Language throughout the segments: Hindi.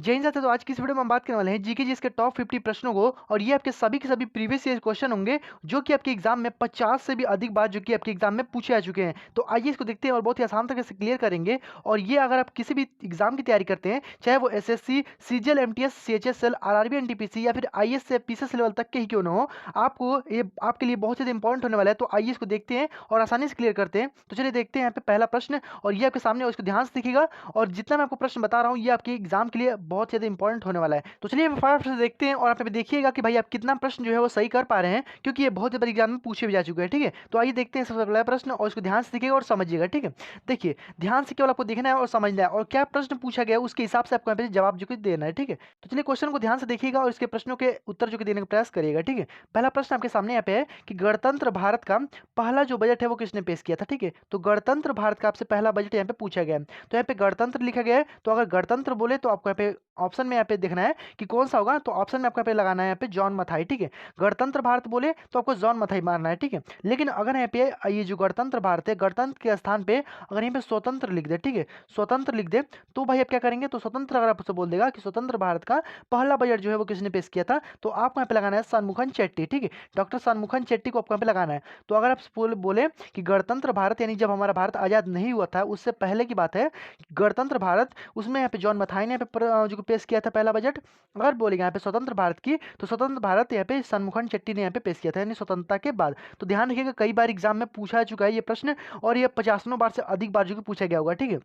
जय हिंद साथियों, तो आज की इस वीडियो में हम बात करने वाले हैं जीके जिसके टॉप 50 प्रश्नों को, और ये आपके सभी के सभी प्रीवियस ईयर क्वेश्चन होंगे जो कि आपके एग्जाम में 50 से भी अधिक बार जो कि आपके एग्जाम में पूछे आ चुके हैं। तो आइए इसको देखते हैं और बहुत ही आसान तरीके से क्लियर करेंगे। और ये अगर आप किसी भी एग्जाम की तैयारी करते हैं, चाहे वो SSC, CGL, MTS, CHSL, RRB, NTPC या फिर आईएएस से पीसीएस लेवल तक के ही क्यों ना हो, आपको ये आपके लिए बहुत ज़्यादा इंपॉर्टेंट होने वाला है। तो आइए इसको देखते हैं और आसानी से क्लियर करते हैं। तो चलिए देखते हैं यहाँ पे पहला प्रश्न, और ये आपके सामने, और इसको ध्यान से देखिएगा। और जितना मैं आपको प्रश्न बता रहा हूँ ये आपके एग्जाम के लिए बहुत ज़्यादा इंपॉर्टेंट होने वाला है। तो चलिए फटाफट से देखते हैं, और आप पे देखिएगा कि भाई आप कितना प्रश्न जो है वो सही कर पा रहे हैं, क्योंकि ये बहुत ज़्यादा एग्जाम में पूछे भी जा चुके हैं। ठीक है, तो आइए देखते हैं सबसे पहला प्रश्न, और इसको ध्यान से देखिएगा और समझिएगा। ठीक है, देखिए ध्यान से केवल आपको देखना है और समझना है, और क्या प्रश्न पूछा गया है उसके हिसाब से आपको यहाँ पे जवाब जो कि देना है। ठीक है, तो चलिए क्वेश्चन को ध्यान से देखिएगा और इसके प्रश्नों के उत्तर जो कि देने का प्रयास करिएगा। ठीक है, पहला प्रश्न आपके सामने यहाँ पे है कि गणतंत्र भारत का पहला जो बजट है वो किसने पेश किया था। ठीक है, तो गणतंत्र भारत का आपसे पहला बजट यहाँ पे पूछा गया है। तो यहाँ पे गणतंत्र लिखा गया है, तो अगर गणतंत्र बोले तो आपको यहाँ पे ऑप्शन में यहाँ पे देखना है कि कौन सा होगा। तो ऑप्शन में आपको यहाँ पे लगाना है यहाँ पे जॉन मथाई। ठीक है, गणतंत्र भारत बोले तो आपको जॉन मथाई मारना है। ठीक है, लेकिन अगर यहाँ पे ये जो गणतंत्र भारत है, गणतंत्र के स्थान पे अगर यहाँ पे स्वतंत्र लिख दे, ठीक है, स्वतंत्र लिख दे, तो भाई आप क्या करेंगे, तो स्वतंत्र अगर आपसे बोल देगा कि स्वतंत्र भारत का पहला बजट जो है वो किसने पेश किया था, तो आपको यहाँ पे लगाना है शनमुखन चेट्टी। ठीक है, डॉक्टर शनमुखन चेट्टी को आपको यहाँ पे लगाना है। तो अगर आप बोले कि गणतंत्र भारत यानी जब हमारा भारत आज़ाद नहीं हुआ था उससे पहले की बात है, गणतंत्र भारत, उसमें यहाँ पे जॉन मथाई ने यहाँ पे जो पेश किया था पहला बजट। अगर बोलेगा यहाँ पे स्वतंत्र भारत की, तो स्वतंत्र भारत यहाँ पे शनमुखन चेट्टी ने यहाँ पे पेश किया था, यानी स्वतंत्रता के बाद। तो ध्यान रखिएगा, कई बार एग्जाम में पूछा चुका है ये प्रश्न, और ये 50 बार से अधिक बार जो कि पूछा गया होगा। ठीक है,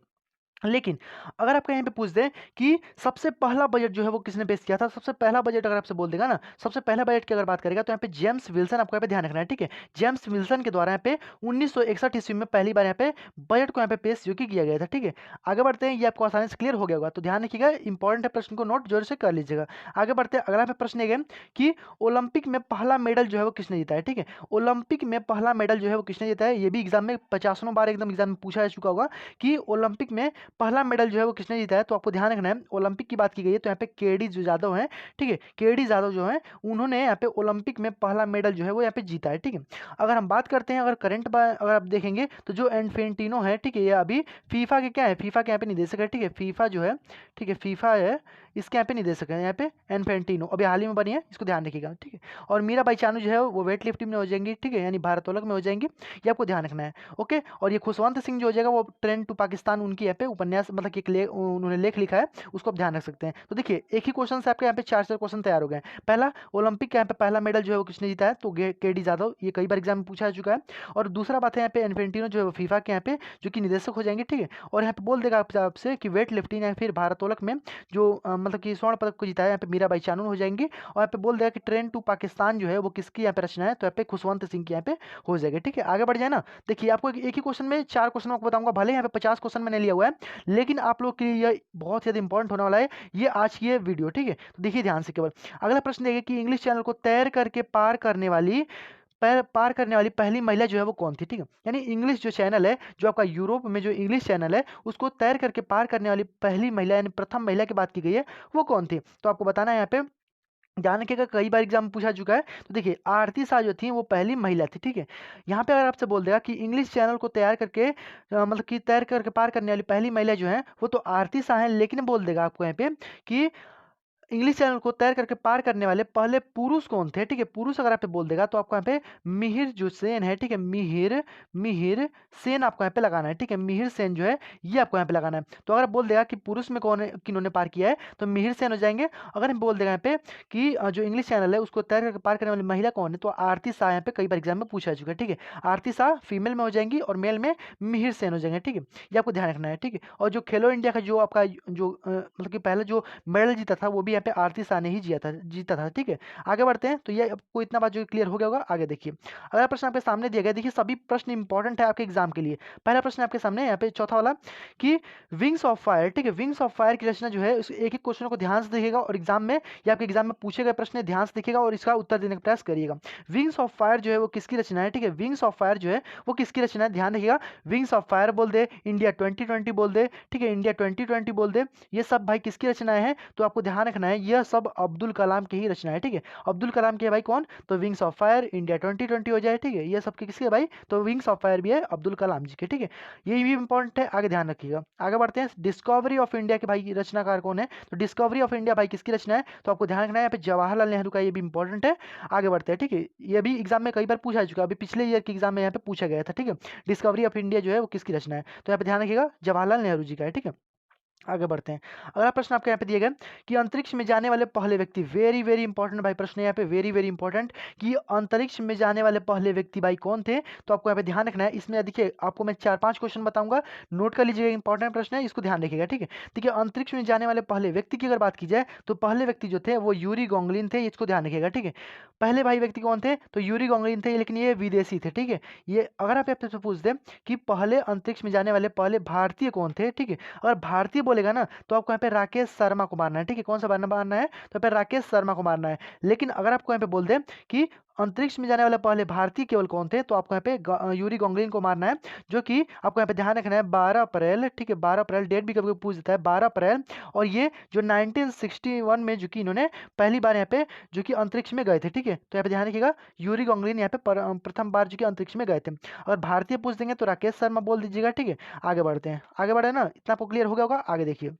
लेकिन अगर आपका यहाँ पे पूछ दें कि सबसे पहला बजट जो है वो किसने पेश किया था, सबसे पहला बजट अगर आपसे बोल देगा ना, सबसे पहला बजट की अगर बात करेगा, तो यहाँ पे जेम्स विल्सन आपको यहाँ पे ध्यान रखना है। ठीक है, जेम्स विल्सन के द्वारा यहाँ पे 1961 ईस्वी में पहली बार यहाँ पे बजट को यहाँ पे पेश जो कि किया गया था। ठीक है, आगे बढ़ते हैं, ये आपको आसानी से क्लियर हो गया होगा। तो ध्यान रखिएगा, इंपॉर्टेंट है, प्रश्न को नोट जोर से कर लीजिएगा। आगे बढ़ते हैं, अगला प्रश्न है कि ओलंपिक में पहला मेडल जो है वो किसने जीता है। ठीक है, ओलंपिक में पहला मेडल जो है वो किसने जीता है, ये भी एग्जाम में 50 बार एकदम एग्जाम में पूछा जा चुका होगा कि ओलंपिक में पहला मेडल जो है वो किसने जीता है। तो आपको ध्यान रखना है, ओलंपिक की बात की गई है, तो यहाँ पे केडी जो यादव हैं, ठीक है, केडी यादव जो हैं, उन्होंने यहाँ पे ओलंपिक में पहला मेडल जो है वो यहाँ पे जीता है। ठीक है, अगर हम बात करते हैं, अगर करंट अगर आप देखेंगे तो जो इन्फेंटिनो है, ठीक है, ये अभी फीफा के क्या है, फीफा के यहाँ पे नहीं दे सके। ठीक है, फीफा जो है, ठीक है, फीफा है, इसके यहाँ पे नहीं दे सके, यहाँ पे इन्फेंटिनो अभी हाल ही में बनी है, इसको ध्यान रखिएगा। ठीक है, और मीराबाई चानू जो है वो वेट लिफ्टिंग में हो जाएंगी। ठीक है, यानी भारोत्तोलक में हो जाएंगी, ये आपको ध्यान रखना है। ओके, और ये खुशवंत सिंह जो हो जाएगा वो ट्रेन टू पाकिस्तान, उनकी यहाँ पे उपन्यास मतलब कि उन्होंने लेख लिखा है, उसको आप ध्यान रख सकते हैं। तो देखिए एक ही क्वेश्चन से आपके यहाँ पे 4 क्वेश्चन तैयार हो गए। पहला, ओलंपिक के यहाँ पे पहला मेडल जो है वो किसने जीता है, तो केडी यादव, ये कई बार एग्जाम में पूछा जा चुका है। और दूसरा बात है यहाँ पे इन्फेंटिनो जो है वो फीफा के यहाँ पे जो कि निदेशक हो जाएंगे। ठीक है, और यहाँ पे बोल देगा आपसे कि वेट लिफ्टिंग या फिर भारोत्तोलक में जो मतलब कि स्वर्ण पदक को जीता है, यहाँ पे मीराबाई चानू हो जाएंगी। और यहाँ पे बोल देगा कि ट्रेन टू पाकिस्तान जो है वो किसकी यहाँ पे रचना है, तो यहाँ पे खुशवंत सिंह की यहाँ पे हो जाएगी। ठीक है, आगे बढ़ जाए ना। देखिए आपको एक ही क्वेश्चन में 4 क्वेश्चन आपको बताऊंगा, भले यहाँ पे 50 क्वेश्चन मैंने लिया हुआ है, लेकिन आप लोग के लिए बहुत ज़्यादा इंपॉर्टेंट होने वाला है ये आज की ये वीडियो। ठीक है, तो देखिए ध्यान से केवल। अगला प्रश्न देखिए कि इंग्लिश चैनल को तैर करके पार करने वाली पहली महिला जो है वो कौन थी। ठीक है, यानी इंग्लिश जो चैनल है, जो आपका यूरोप में जो इंग्लिश चैनल है, उसको तैर करके पार करने वाली पहली महिला यानी प्रथम महिला की बात की गई है, वो कौन थी। तो आपको बताना है यहाँ पे, ध्यान रखिएगा, कई बार एग्जाम में पूछा चुका है। तो देखिए आरती शाह जो थी वो पहली महिला थी। ठीक है, यहाँ पे अगर आपसे बोल देगा कि इंग्लिश चैनल को तैयार करके मतलब कि तैर करके पार करने वाली पहली महिला जो है वो तो आरती शाह है, लेकिन बोल देगा आपको यहाँ पे कि इंग्लिश चैनल को तैर करके पार करने वाले पहले पुरुष कौन थे। ठीक है, पुरुष अगर आप पे बोल देगा तो आपको यहाँ पे मिहिर जो सेन है, ठीक है, मिहिर मिहिर सेन आपको यहाँ पे लगाना है। ठीक है, मिहिर सेन जो है ये आपको यहाँ पे लगाना है। तो अगर बोल देगा कि पुरुष में कौन किन्होंने पार किया है, तो मिहिर सेन हो जाएंगे। अगर हम बोल देगा यहाँ पे कि जो इंग्लिश चैनल है उसको तैर करके पार करने वाली महिला कौन है, तो आरती शाह यहाँ पे कई बार एग्जाम में पूछा जा चुका है। ठीक है, आरती शाह फीमेल में हो जाएंगी और मेल में मिहिर सेन हो जाएंगे। ठीक है, ये आपको ध्यान रखना है। ठीक है, और जो खेलो इंडिया का जो आपका जो मतलब कि पहले जो मेडल जीता था वो भी यहाँ पे आरती शाह ने ही जीता था। ठीक है, आगे बढ़ते हैं। तो ये आपको इतना बात जो क्लियर हो गया होगा। आगे देखिए, अगला प्रश्न आपके सामने दिया गया, देखिए सभी प्रश्न इंपॉर्टेंट है आपके एग्जाम के लिए। पहला प्रश्न आपके सामने यहाँ पे चौथा वाला कि विंग्स ऑफ फायर, ठीक है, विंग्स ऑफ फायर की रचना जो है, एक एक क्वेश्चन को ध्यान से देखिएगा और एग्जाम में या आपके एग्जाम में पूछे गए प्रश्न ध्यान से देखिएगा और इसका उत्तर देने का प्रयास करिएगा। विंग्स ऑफ फायर जो है वो किसकी रचना है। ठीक है, विंग्स ऑफ फायर जो है वो किसकी रचना है, ध्यान रखिएगा। विंग्स ऑफ फायर बोल दे, इंडिया 2020 बोल दे, ठीक है, इंडिया 2020 बोल दे, ये सब भाई किसकी रचना है। तो आपको ध्यान रखना रखना है यह सब अब्दुल कलाम की ही रचना है, ठीक है। अब्दुल कलाम के भाई कौन, तो विंग्स ऑफ फायर, इंडिया 2020 हो जाए, ठीक है। ये सब किसके भाई, तो विंग्स ऑफ फायर भी है अब्दुल कलाम जी के, ठीक है। ये भी इंपॉर्टेंट है, आगे ध्यान रखिएगा। आगे बढ़ते हैं, डिस्कवरी ऑफ इंडिया के भाई रचनाकार कौन है, तो डिस्कवरी ऑफ इंडिया भाई किसकी रचना है, तो आपको ध्यान रखना है यहाँ पे जवाहरलाल नेहरू का, ये भी इंपॉर्टेंट है। आगे बढ़ते हैं, ठीक है। ये भी एग्जाम में कई बार पूछा जा चुका है, अभी पिछले ईयर के एग्जाम में यहाँ पे पूछा गया था, ठीक है। डिस्कवरी ऑफ इंडिया जो है वो किसकी रचना है, तो यहाँ पे ध्यान रखिएगा जवाहरलाल नेहरू जी का है, ठीक है। आगे बढ़ते हैं, अगला प्रश्न आपके यहाँ पे दिया गया कि अंतरिक्ष में जाने वाले पहले व्यक्ति, वेरी वेरी इंपॉर्टेंट भाई प्रश्न है यहाँ पे, वेरी वेरी इंपॉर्टेंट, कि अंतरिक्ष में जाने वाले पहले व्यक्ति भाई कौन थे, तो आपको यहाँ पे ध्यान रखना है। इसमें देखिए आपको मैं 4-5 क्वेश्चन बताऊंगा, नोट कर लीजिएगा, इंपॉर्टेंट प्रश्न है, इसको ध्यान रखिएगा, ठीक है। देखिए अंतरिक्ष में जाने वाले पहले व्यक्ति की अगर बात की जाए तो पहले व्यक्ति जो थे वो यूरी गोंगलिन थे, इसको ध्यान रखिएगा, ठीक है। पहले भाई व्यक्ति कौन थे, तो यूरी गोंगलिन थे, लेकिन ये विदेशी थे, ठीक है। ये अगर आप आपसे पूछ दें कि पहले अंतरिक्ष में जाने वाले पहले भारतीय कौन थे, ठीक है, अगर भारतीय बोलेगा ना तो आपको यहाँ पे राकेश शर्मा को मारना है, ठीक है। कौन सा मारना है, तो यहाँ पे राकेश शर्मा को मारना है। लेकिन अगर आपको यहाँ पे बोल दें कि अंतरिक्ष में जाने वाले पहले भारतीय केवल कौन थे, तो आपको यहाँ पे यूरी गोंगलिन को मारना है, जो कि आपको यहाँ पे ध्यान रखना है 12 अप्रैल, ठीक है। 12 अप्रैल डेट भी कभी कभी पूछ देता है, 12 अप्रैल, और ये जो 1961 में जो कि इन्होंने पहली बार यहाँ पे जो कि अंतरिक्ष में गए थे, ठीक है। तो यहाँ पे ध्यान रखिएगा यूरी गोंगलिन यहाँ पे प्रथम बार जो कि अंतरिक्ष में गए थे। अगर भारतीय पूछ देंगे तो राकेश शर्मा बोल दीजिएगा, ठीक है। आगे बढ़ते हैं, आगे बढ़े ना, इतना आपको क्लियर हो गया होगा। आगे देखिए,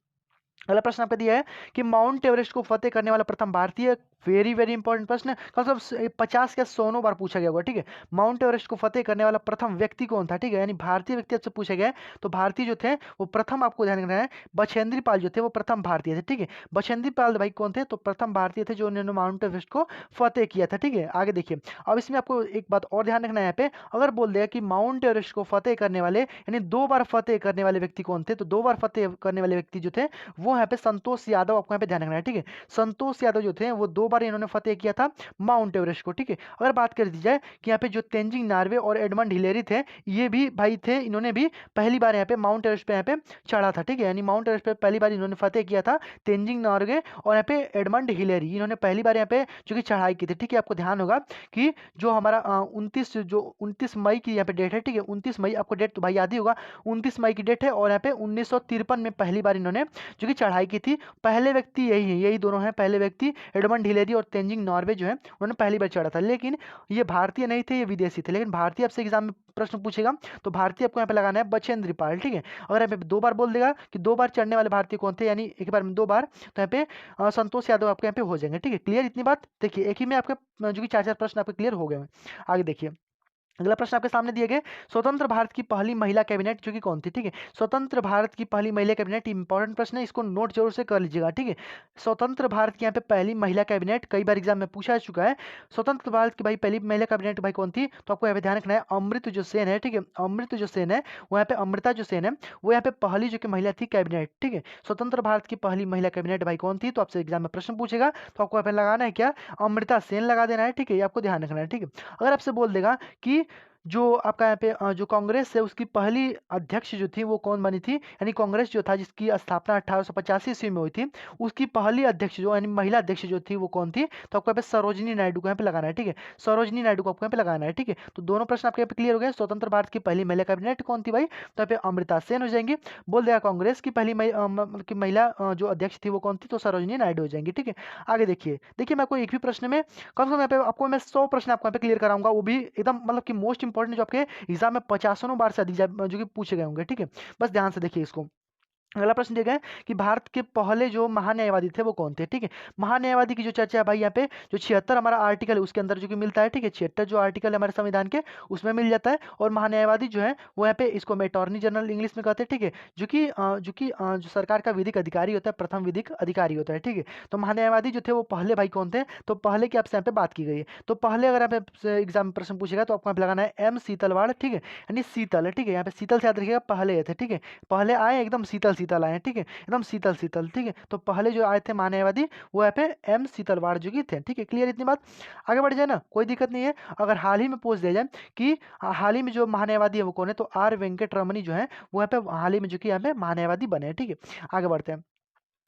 अगला प्रश्न आपका दिया है कि माउंट एवरेस्ट को फतेह करने वाला प्रथम भारतीय, वेरी वेरी इंपॉर्टेंट प्रश्न है, कम से कम 50 या 100 बार पूछा गया होगा, ठीक है। माउंट एवरेस्ट को फतेह करने वाला प्रथम व्यक्ति कौन था, ठीक है, यानी भारतीय व्यक्ति आपसे पूछा गया है, तो भारतीय जो थे वो प्रथम, आपको ध्यान रखना है बछेंद्री पाल जो थे वो प्रथम भारतीय थे, ठीक है। बछेंद्री पाल भाई कौन थे, तो प्रथम भारतीय थे जो उन्होंने माउंट एवरेस्ट को फतेह किया था, ठीक है। आगे देखिए, अब इसमें आपको एक बात और ध्यान रखना है यहाँ पे, अगर बोल दिया कि माउंट एवरेस्ट को फतेह करने वाले यानी 2 बार फतेह करने वाले व्यक्ति कौन थे, तो 2 बार फतेह करने वाले व्यक्ति जो थे वो यहाँ पे संतोष यादव, आपको यहाँ पे ध्यान रखना है, ठीक है। संतोष यादव जो थे वो 2 बार इन्होंने फतेह किया था माउंट एवरेस्ट को, ठीक है। अगर बात कर दी जाए कि यहाँ पे जो तेंजिंग नार्वे और एडमंड हिलेरी थे, ये भी भाई थे, इन्होंने भी पहली बार यहाँ पे माउंट एवरेस्ट पे यहाँ पे चढ़ा था, ठीक है। यानी माउंट एवरेस्ट पे पहली बार इन्होंने फतेह किया था तेंजिंग नॉर्गे, और यहाँ पे एडमंड हिलेरी इन्होंने पहली बार यहाँ पे जो कि चढ़ाई की थी, ठीक है। आपको ध्यान होगा कि जो हमारा 29 मई की यहाँ पे डेट है, ठीक है। 29 मई, आपको डेट तो भाई याद ही होगा, 29 मई की डेट है, और यहाँ पे 1953 में पहली बार इन्होंने जो कि चढ़ाई की थी। पहले व्यक्ति यही है, यही दोनों हैं पहले व्यक्ति, एडमंड हिलेरी और तेंजिंग नॉर्वे जो है उन्होंने पहली बार चढ़ा था। लेकिन ये भारतीय नहीं थे, ये विदेशी थे। लेकिन भारतीय आपसे एग्जाम में प्रश्न पूछेगा तो भारतीय आपको यहाँ पे लगाना है बछेंद्री पाल, ठीक है। अगर यहाँ पे 2 बार बोल देगा कि 2 बार चढ़ने वाले भारतीय कौन थे, यानी एक बार में 2 बार, तो यहाँ पे संतोष यादव आपके यहाँ पे हो जाएंगे, ठीक है। क्लियर इतनी बात, देखिए एक ही में आपके जो कि 4-4 प्रश्न आपके क्लियर हो गए हैं। आगे देखिए, अगला प्रश्न आपके सामने दिए गए, स्वतंत्र भारत की पहली महिला कैबिनेट जो कि कौन थी, ठीक है। स्वतंत्र भारत की पहली महिला कैबिनेट इंपॉर्टेंट प्रश्न है, इसको नोट जरूर से कर लीजिएगा, ठीक है। स्वतंत्र भारत की यहाँ पे पहली महिला कैबिनेट कई बार एग्जाम में पूछा जा चुका है। स्वतंत्र भारत की भाई पहली महिला कैबिनेट भाई कौन थी, तो आपको यहाँ पे ध्यान रखना है अमृत जो सेन है, ठीक है। अमृत जो सेन है वो यहाँ पे, अमृता जो सेन है वो यहाँ पे पहली जो कि महिला थी कैबिनेट, ठीक है। स्वतंत्र भारत की पहली महिला कैबिनेट भाई कौन थी, तो आपसे एग्जाम में प्रश्न पूछेगा तो आपको यहाँ पे लगाना है क्या, अमृता सेन लगा देना है, ठीक है। ये आपको ध्यान रखना है, ठीक है। अगर आपसे बोल देगा कि जो आपका यहाँ पे जो कांग्रेस है उसकी पहली अध्यक्ष जो थी वो कौन बनी थी, यानी कांग्रेस जो था जिसकी स्थापना 1885 ईस्वी में हुई थी, उसकी पहली अध्यक्ष जो यानी महिला अध्यक्ष जो थी वो कौन थी, तो आपको यहाँ पे सरोजिनी नायडू को यहाँ पे लगाना है, ठीक है। सरोजिनी नायडू को आपको यहाँ पे लगाना है, ठीक है। तो दोनों प्रश्न आपके यहाँ पे क्लियर हो गए। स्वतंत्र भारत की पहली महिला कैबिनेट कौन थी भाई, तो यहाँ पे अमृता सेन हो जाएंगी। बोल देगा कांग्रेस की पहली महिला जो अध्यक्ष थी वो कौन थी, तो सरोजिनी नायडू हो जाएंगी, ठीक है। आगे देखिए, देखिए मैं आपको एक भी प्रश्न में कम से कम यहाँ पे आपको मैं 100 प्रश्न आपको यहाँ पे क्लियर कराऊंगा, वो भी एकदम मतलब कि मोस्ट इंपॉर्टेंट जो आपके एग्जाम में 50 बार से अधिक जो कि पूछे गए होंगे, ठीक है। बस ध्यान से देखिए इसको। अगला प्रश्न दिया गया है कि भारत के पहले जो महान्यायवादी थे वो कौन थे, ठीक है। महान्यायवादी की जो चर्चा है भाई यहाँ पे जो 76 हमारा आर्टिकल है उसके अंदर जो कि मिलता है, ठीक है। 76 जो आर्टिकल है हमारे संविधान के उसमें मिल जाता है। और महान्यायवादी जो है वो यहाँ पे इसको हम अटॉर्नी जनरल इंग्लिश में कहते हैं, ठीक है। जो सरकार का विधिक अधिकारी होता है, प्रथम विधिक अधिकारी होता है, ठीक है। तो महान्यायवादी जो थे वो पहले भाई कौन थे, तो पहले की आपसे यहाँ पे बात की गई है। तो पहले अगर आप एग्जाम में प्रश्न पूछेगा तो आपको यहाँ पे लगाना है एम सीतलवाड़, ठीक है, यानी शीतल है, ठीक है। यहाँ पे शीतल से याद रखिएगा, पहले ये थे, ठीक है। पहले आए एकदम शीतल शीतल आए, ठीक है, एकदम शीतल शीतल, ठीक है। तो पहले जो आए थे मान्यवादी वो यहाँ पे एम शीतलवाड़ जो कि थे, ठीक है। क्लियर इतनी बात, आगे बढ़ जाए ना, कोई दिक्कत नहीं है। अगर हाल ही में पूछ दिया जाए कि हाल ही में जो महान्यायवादी है वो कौन है, तो आर वेंकट रमनी जो है वो यहाँ पे हाल ही में जो कि यहाँ पे महान्यायवादी बने हैं, ठीक है। आगे बढ़ते हैं,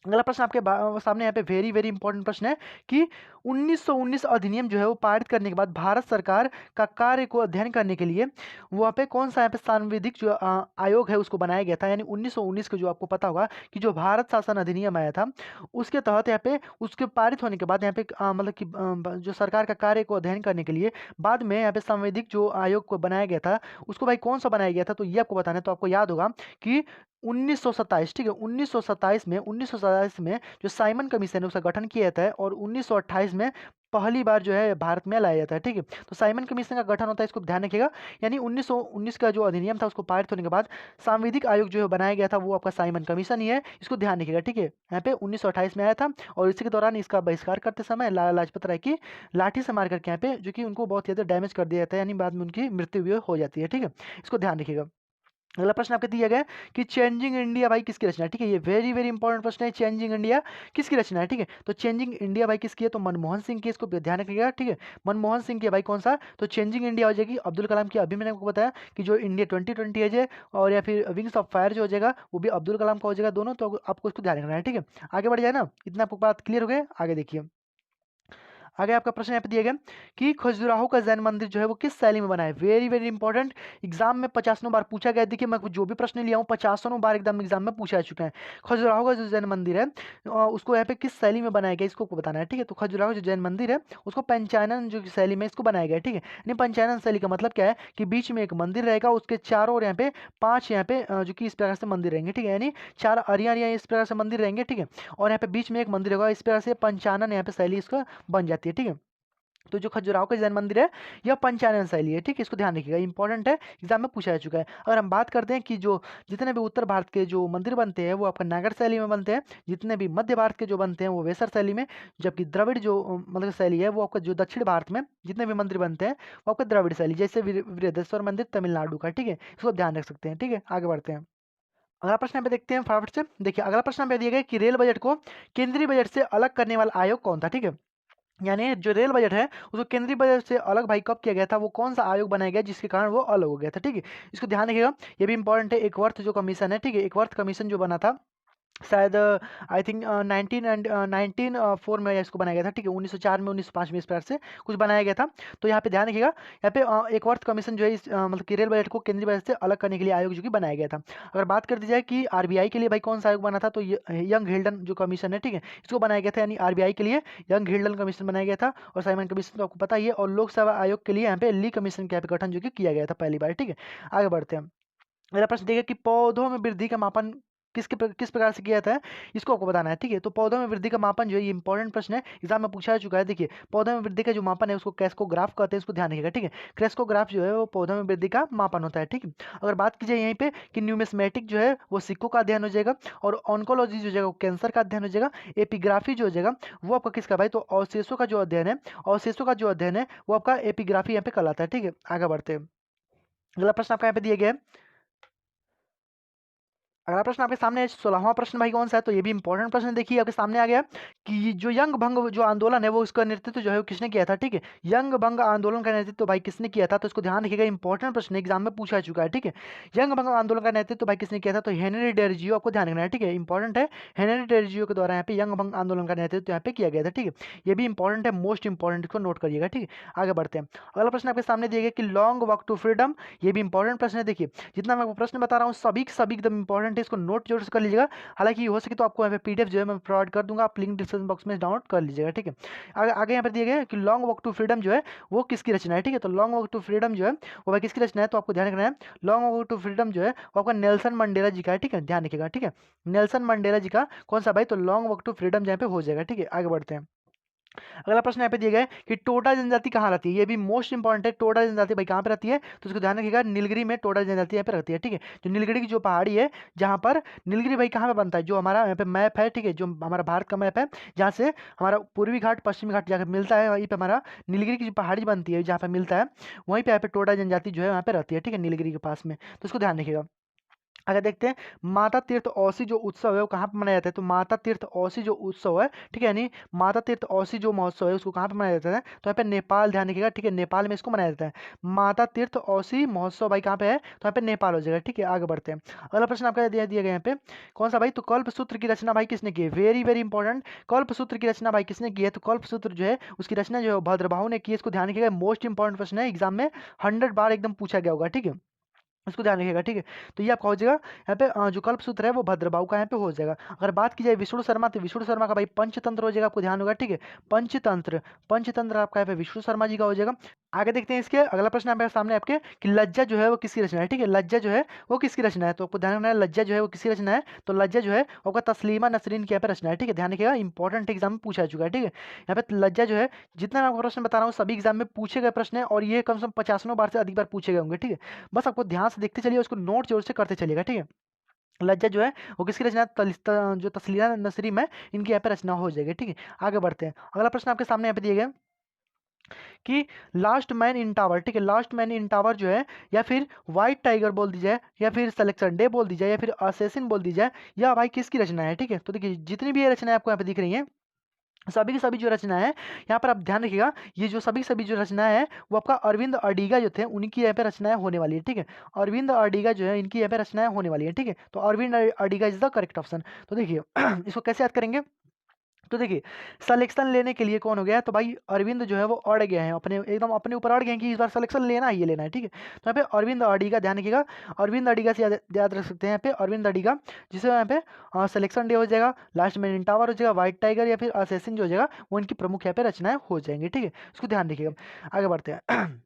अगला प्रश्न आपके सामने यहाँ पे वेरी वेरी इंपॉर्टेंट प्रश्न है कि 1919 अधिनियम जो है वो पारित करने के बाद भारत सरकार का कार्य को अध्ययन करने के लिए वहाँ पे कौन सा यहाँ पे सांविधिक जो आयोग है उसको बनाया गया था। यानी 1919 का जो आपको पता होगा कि जो भारत शासन अधिनियम आया था उसके तहत यहाँ पे उसके पारित होने के बाद यहाँ पे मतलब कि जो सरकार का कार्य को अध्ययन करने के लिए बाद में यहाँ पे सांविधिक जो आयोग को बनाया गया था उसको भाई कौन सा बनाया गया था, तो ये आपको बताना है। तो आपको याद होगा कि 1927, ठीक है, 1927 में जो साइमन कमीशन है उसका गठन किया जाता है और 1928 में पहली बार जो है भारत में लाया जाता है। ठीक है, तो साइमन कमीशन का गठन होता है, इसको ध्यान रखिएगा। यानी 1919 का जो अधिनियम था उसको पारित होने के बाद सांविधिक आयोग जो है बनाया गया था वो आपका साइमन कमीशन ही है, इसको ध्यान रखिएगा। ठीक है, यहाँ पे 1928 में आया था और इसी के दौरान इसका बहिष्कार करते समय लाला लाजपत राय की लाठी से मार करके यहाँ पे जो कि उनको बहुत ज़्यादा डैमेज कर दिया जाता है, यानी बाद में उनकी मृत्यु भी हो जाती है। ठीक है, इसको ध्यान रखिएगा। अगला प्रश्न आपको दिया गया है कि चेंजिंग इंडिया भाई किसकी रचना है। ठीक है, ये वेरी वेरी इंपॉर्टेंट प्रश्न है, चेंजिंग इंडिया किसकी रचना है। ठीक है, तो चेंजिंग इंडिया भाई किसकी है, तो मनमोहन सिंह की, इसको ध्यान रखिएगा। ठीक है, मनमोहन सिंह की है भाई, कौन सा, तो चेंजिंग इंडिया हो जाएगी अब्दुल कलाम की। अभी मैंने आपको बताया कि जो इंडिया 2020 है और या फिर विंग्स ऑफ फायर जो हो जाएगा वो भी अब्दुल कलाम का हो जाएगा, दोनों। तो आपको इसको ध्यान रखना है। ठीक है, आगे बढ़ जाए ना, इतना आपको बात क्लियर हो गया। आगे देखिए, आगे आपका प्रश्न यहाँ पे दिया गया कि खजुराहो का जैन मंदिर जो है वो किस शैली में बना है। वेरी वेरी इंपॉर्टेंट, एग्जाम में 50 बार पूछा गया। देखिए मैं जो भी प्रश्न लिया हूँ 50 बार एकदम एग्जाम में पूछा चुका है। खजुराहो का जो जैन मंदिर है उसको यहाँ पे किस शैली में बनाया गया, इसको आपको बताना है। ठीक है, तो खजुराहो जो जैन मंदिर है उसको पंचानन जो शैली में इसको बनाया गया है। ठीक है, नहीं, पंचानन शैली का मतलब क्या है कि बीच में एक मंदिर रहेगा, उसके चारों ओर यहाँ पे 5 यहाँ पे जो कि इस प्रकार से मंदिर रहेंगे। ठीक है, यानी 4 अरियाँ इस प्रकार से मंदिर रहेंगे। ठीक है, और यहाँ पे बीच में एक मंदिर होगा, इस प्रकार से पंचानन यहाँ पे शैली इसका बन जाती है। ठीक है, तो जो खजुराहो का जैन मंदिर है यह पंचानन शैली है। ठीक है, इसको ध्यान रखिएगा, इंपॉर्टेंट है, एग्जाम में पूछा जा चुका है। अगर हम बात करते हैं कि जो जितने भी उत्तर भारत के जो मंदिर बनते हैं वो आपका नागर शैली में बनते हैं, जितने भी मध्य भारत के जो बनते हैं वो वेसर शैली में, जबकि द्रविड़ जो मतलब शैली है वो आपका जो दक्षिण भारत में जितने भी मंदिर बनते हैं वो आपका द्रविड़ शैली, जैसे वृहदेश्वर मंदिर तमिलनाडु का। ठीक है, इसको ध्यान रख सकते हैं। ठीक है, आगे बढ़ते हैं। अगला प्रश्न यहाँ पे देखते हैं फटाफट से। देखिए अगला प्रश्न यहाँ पे दिया गया है कि रेल बजट को केंद्रीय बजट से अलग करने वाला आयोग कौन था। ठीक है, यानी जो रेल बजट है उसको केंद्रीय बजट से अलग भाई कब किया गया था, वो कौन सा आयोग बनाया गया जिसके कारण वो अलग हो गया था। ठीक है, इसको ध्यान रखिएगा, ये भी इंपॉर्टेंट है। एक वर्थ जो कमीशन है, ठीक है, एक वर्थ कमीशन जो बना था शायद आई थिंक 1904 में इसको बनाया गया था। ठीक है, 1904 में 1905 में इस प्रकार से कुछ बनाया गया था। तो यहाँ पे ध्यान रखिएगा, यहाँ पे एक वर्थ कमीशन जो है इस मतलब कि रेल बजट को केंद्रीय बजट से अलग करने के लिए आयोग जो कि बनाया गया था। अगर बात कर दी जाए कि आरबीआई के लिए भाई कौन सा आयोग बना था, तो यंग हिल्डन जो कमीशन है, ठीक है, इसको बनाया गया था। यानी आरबीआई के लिए यंग हिल्डन कमीशन बनाया गया था। और साइमन कमीशन तो आपको पता ही है। और लोक सेवा आयोग के लिए यहाँ पे ली कमीशन का गठन जो कि किया गया था पहली बार। ठीक है, आगे बढ़ते हैं। मेरा प्रश्न देखिए कि पौधों में वृद्धि का मापन किस प्रकार से किया जाता है, इसको आपको बताना है। ठीक है, तो पौधों में वृद्धि का मापन जो है ये इंपॉर्टेंट प्रश्न है, एग्जाम में पूछा जा चुका है। देखिए पौधों में वृद्धि का जो मापन है उसको क्रेस्कोग्राफ कहते हैं, इसको ध्यान रखिएगा। ठीक है, क्रेस्कोग्राफ जो है वो पौधों में वृद्धि का मापन होता है। ठीक है, अगर बात की जाए यहीं पे कि न्यूमिस्मेटिक जो है वो सिक्कों का अध्ययन हो जाएगा, और ऑन्कोलॉजी जो जाएगा वो कैंसर का अध्ययन हो जाएगा। एपिग्राफी जो हो जाएगा वो आपका किसका भाई, तो अवशेषों का जो अध्ययन है, अवशेषों का जो अध्ययन है वो आपका एपिग्राफी यहाँ पे कहलाता है। ठीक है, आगे बढ़ते हैं। अगला प्रश्न आपका यहाँ पे दिया गया है। अगला प्रश्न आपके सामने है, 16वां प्रश्न भाई कौन सा है, तो ये भी इंपॉर्टेंट प्रश्न देखिए आपके सामने आ गया कि जो यंग भंग जो आंदोलन है वो इसका नेतृत्व जो है वो किसने किया था। ठीक है, यंग भंग आंदोलन का नेतृत्व भाई किसने किया था, तो इसको ध्यान रखिएगा, इंपॉर्टेंट प्रश्न एग्जाम में पूछा चुका है। ठीक है, यंग भंग आंदोलन का नेतृत्व भाई किसने किया था, तो हेनरी डेरजियो, आपको ध्यान रखना है। ठीक है, इंपॉर्टेंट है, हेनरी डेरजियो के द्वारा यहाँ पे यंग भंग आंदोलन का नेतृत्व यहाँ पे किया गया था। ठीक है, ये भी इंपॉर्टेंट है, मोस्ट इंपॉर्टेंट, इसको नोट करिएगा। ठीक है, आगे बढ़ते हैं। अगला प्रश्न आपके सामने दिया गया कि लॉन्ग वॉक टू फ्रीडम, ये भी इंपॉर्टेंट प्रश्न है। देखिए जितना मैं आपको प्रश्न बता रहा हूँ सभी एकदम इंपॉर्टेंट है, इसको नोट जरूर से कर लीजिएगा। हालांकि हो सके तो आपको यहाँ पे पीडीएफ जो है मैं प्रोवाइड कर दूंगा, आप लिंक डिस्क्रिप्शन बॉक्स में डाउनलोड कर लीजिएगा। ठीक है, आगे आगे यहाँ पर दिया गया है कि लॉन्ग वॉक टू फ्रीडम जो है वो किसकी रचना है। ठीक है, तो लॉन्ग वॉक टू फ्रीडम जो है वो भाई किसकी रचना है, तो आपको ध्यान रखना है, लॉन्ग वॉक टू फ्रीडम जो है वो आपका नेल्सन मंडेला जी का है। ठीक है, ध्यान रखिएगा। ठीक है, नेल्सन मंडेला जी का कौन सा भाई, तो लॉन्ग वॉक टू फ्रीडम जहाँ पे हो जाएगा। ठीक है, आगे बढ़ते हैं। अगला प्रश्न यहाँ पे दिया गया है कि टोटा जनजाति कहाँ रहती है, ये भी मोस्ट इंपॉर्टेंट है। टोटा जनजाति भाई कहाँ पे रहती है, तो इसको ध्यान रखिएगा, नीलगिरी में टोटा जनजाति यहाँ पे रहती है। ठीक है, जो नीलगिरी की जो पहाड़ी है जहाँ पर नीलगिरी भाई कहाँ पे बनता है, जो हमारा यहाँ पे मैप है, ठीक है, जो हमारा भारत का मैप है जहाँ से हमारा पूर्वी घाट पश्चिमी घाट जाकर मिलता है, वहीं पे हमारा नीलगिरी की जो पहाड़ी बनती है जहाँ पे मिलता है, वहीं पे यहाँ पे टोटा जनजाति जो है वहाँ पे रहती है। ठीक है, नीलगिरी के पास में, तो इसको ध्यान रखिएगा। अगर देखते हैं माता तीर्थ औसी जो उत्सव है वो कहाँ पे मनाया जाता है, तो माता तीर्थ औसी जो उत्सव है, ठीक है, यानी माता तीर्थ औसी जो महोत्सव है उसको कहाँ पे मनाया जाता है, तो यहाँ पे नेपाल, ध्यान रखिएगा, ठीक है, नेपाल में इसको मनाया जाता है। माता तीर्थ औसी महोत्सव भाई कहाँ पे है, तो यहाँ पे नेपाल हो जाएगा, ठीक है। आगे बढ़ते हैं, अगला प्रश्न आपका दिया गया यहाँ पे कौन सा भाई, तो कल्पसूत्र की रचना भाई किसने की है, वेरी वेरी इंपॉर्टेंट। कल्पसूत्र की रचना भाई किसने की है, तो कल्पसूत्र जो है उसकी रचना जो है भद्रबाहु ने की है। इसको ध्यान रखिएगा, मोस्ट इंपॉर्टेंट प्रश्न है, एग्जाम में 100 बार एकदम पूछा गया होगा, ठीक है, इसको ध्यान रखिएगा, ठीक है। तो ये आपका हो जाएगा यहाँ पे जो कल्पसूत्र है वो भद्रबाहु का यहाँ पे हो जाएगा। अगर बात की जाए विष्णु शर्मा, तो विष्णु शर्मा का भाई पंचतंत्र हो जाएगा, आपको ध्यान होगा, ठीक है, पंचतंत्र, पंचतंत्र आपका यहाँ पे विष्णु शर्मा जी का हो जाएगा। आगे देखते हैं इसके अगला प्रश्न आपके सामने आपके कि लज्जा जो है वो किसकी रचना है, ठीक है, लज्जा जो है वो किसकी रचना है, तो आपको ध्यान रखना है लज्जा जो है वो किसकी रचना है, तो लज्जा जो है वो आपका तस्लीमा नसरीन की यहाँ पे रचना है, ठीक है, ध्यान रखिएगा, इंपॉर्टेंट एग्जाम में पूछा जा चुका है, ठीक है। यहाँ पे लज्जा जो है, जितना मैं आपको प्रश्न बता रहा हूँ सभी एग्जाम में पूछे गए प्रश्न है, और ये कम से कम 50 बार से अधिक बार पूछे गए होंगे, ठीक है। बस आपको ध्यान से देखते चलिए, उसको नोट जोर से करते चलिएगा, ठीक है। लज्जा जो है वो किसकी रचना है, जो तस्लीमा नसरीन है इनकी यहाँ पे रचना हो जाएगी, ठीक है। आगे बढ़ते हैं, अगला प्रश्न आपके सामने यहाँ पे दिए गए कि लास्ट मैन इन टावर, ठीक है, लास्ट मैन इन टावर जो है, या फिर व्हाइट टाइगर बोल दी जाए, या फिर सिलेक्शन डे बोल दी जाए, या फिर असेसिन बोल दी जाए, या भाई किसकी रचना है, ठीक है। तो देखिए जितनी भी ये रचनाएं आपको यहाँ पे दिख रही हैं, सभी की सभी जो रचना है यहाँ पर आप ध्यान रखिएगा, ये जो सभी की सभी जो रचना है वो आपका अरविंद अडिगा जो थे उनकी यहाँ पे रचनाएं होने वाली है, ठीक है। अरविंद अडिगा जो है इनकी यहाँ पे रचनाएं होने वाली है, ठीक है। तो Arvind Adiga is the correct option. तो देखिए इसको कैसे याद करेंगे, तो देखिए सिलेक्शन लेने के लिए कौन हो गया है, तो भाई अरविंद जो है वो अड़ गए हैं, अपने एकदम अपने ऊपर अड़ गए हैं कि इस बार सिलेक्शन लेना है, ये लेना है, ठीक है। तो यहाँ पे अरविंद अडिगा, ध्यान रखिएगा, अरविंद अडिगा से याद रख सकते हैं यहाँ पे अरविंद अडिगा, जिसे यहाँ पे सिलेक्शन डे हो जाएगा, लास्ट में टावर हो जाएगा, व्हाइट टाइगर या फिर असेसिन जो हो जाएगा वो इनकी प्रमुख यहाँ पे रचनाएं हो जाएंगी, ठीक है, इसको ध्यान रखिएगा। आगे बढ़ते हैं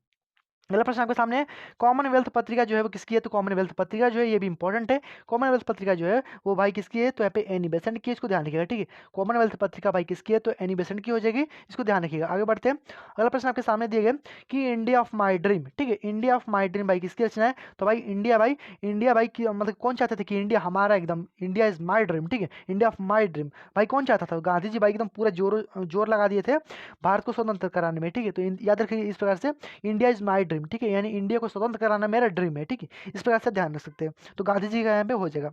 अगला प्रश्न आपके सामने है, कॉमनवेल्थ पत्रिका जो है वो किसकी है, तो कॉमनवेल्थ पत्रिका जो है ये भी इंपॉर्टेंट है, कॉमनवेल्थ पत्रिका जो है वो भाई किसकी है, तो यहाँ पे एनी बेसेंट की है, इसको ध्यान रखिएगा, ठीक है। कॉमनवेल्थ पत्रिका भाई किसकी है, तो एनी बेसेंट की हो जाएगी, इसको ध्यान रखिएगा। आगे बढ़ते हैं, अगला प्रश्न आपके सामने दिए गए कि इंडिया ऑफ माई ड्रीम, ठीक है, इंडिया ऑफ माई ड्रीम भाई किसकी रचना है, तो भाई इंडिया भाई की मतलब कौन चाहते थे कि इंडिया हमारा एकदम, इंडिया इज माई ड्रीम, ठीक है, इंडिया ऑफ माई ड्रीम भाई कौन चाहता था, गांधी जी भाई एकदम पूरा जोर जोर लगा दिए थे भारत को स्वतंत्र कराने में, ठीक है। तो याद रखिए इस प्रकार से इंडिया इज माई ड्रीम, ठीक है, यानी इंडिया को स्वतंत्र कराना मेरा ड्रीम है, ठीक है, इस प्रकार से ध्यान रख सकते हैं। तो गांधी जी का यहाँ पे हो जाएगा।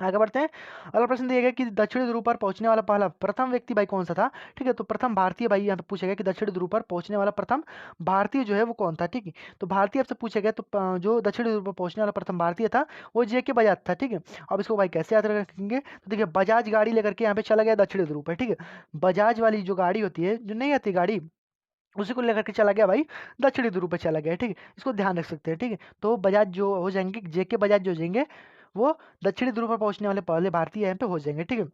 आगे बढ़ते हैं, अगला प्रश्न दिया गया कि दक्षिण ध्रुव पर पहुंचने वाला पहला प्रथम व्यक्ति भाई कौन सा था, ठीक है, तो प्रथम भारतीय भाई यहाँ पे पूछा गया कि दक्षिण ध्रुव पर पहुंचने वाला प्रथम भारतीय जो है वो कौन था, ठीक है। तो भारतीय आपसे पूछा गया, तो जो दक्षिण ध्रुव पर पहुंचने वाला प्रथम भारतीय था वो JK बजाज था, ठीक है। अब इसको भाई कैसे याद रखेंगे, तो देखिए बजाज गाड़ी लेकर के यहाँ पे चला गया दक्षिण ध्रुव पर, ठीक है। बजाज वाली जो गाड़ी होती है, जो नहीं आती गाड़ी, उसी को लेकर के चला गया भाई दक्षिणी ध्रुव पे चला गया, ठीक है, इसको ध्यान रख सकते हैं, ठीक है। तो बजाज जो हो जाएंगे, JK बजाज जो हो जाएंगे वो दक्षिणी ध्रुव पर पहुंचने वाले पहले भारतीय यहाँ पे हो जाएंगे, ठीक है।